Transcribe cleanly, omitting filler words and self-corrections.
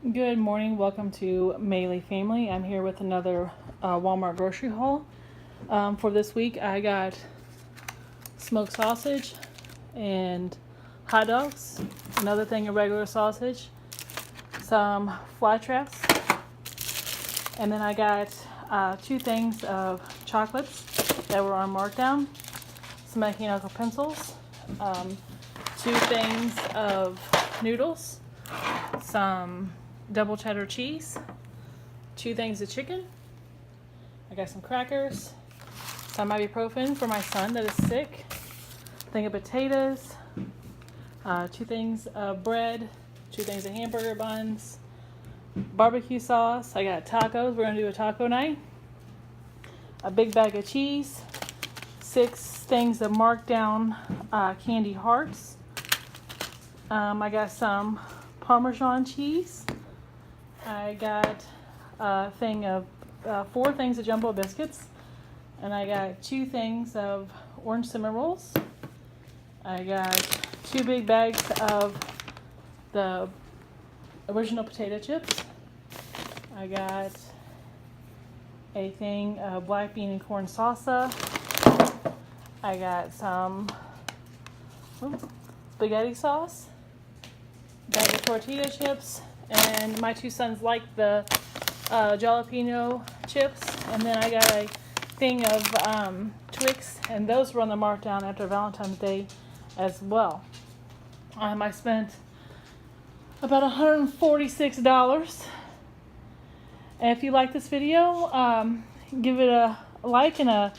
Good morning. Welcome to Mayley Family. I'm here with another Walmart grocery haul. For this week, I got smoked sausage and hot dogs, another thing of regular sausage, some fly traps, and then I got two things of chocolates that were on markdown, some mechanical pencils, two things of noodles, some double cheddar cheese, two things of chicken. I got some crackers, some ibuprofen for my son that is sick, thing of potatoes, two things of bread, two things of hamburger buns, barbecue sauce. I got tacos. We're gonna do a taco night. A big bag of cheese, 6 things of markdown candy hearts. I got some Parmesan cheese. I got a thing of 4 things of jumbo biscuits, and I got 2 things of orange cinnamon rolls. I got 2 big bags of the original potato chips. I got a thing of black bean and corn salsa. I got some spaghetti sauce, bag of tortilla chips, and my 2 sons like the jalapeno chips. And then I got a thing of Twix, and those were on the markdown after Valentine's Day as well. I spent about $146. And if you like this video, give it a like and a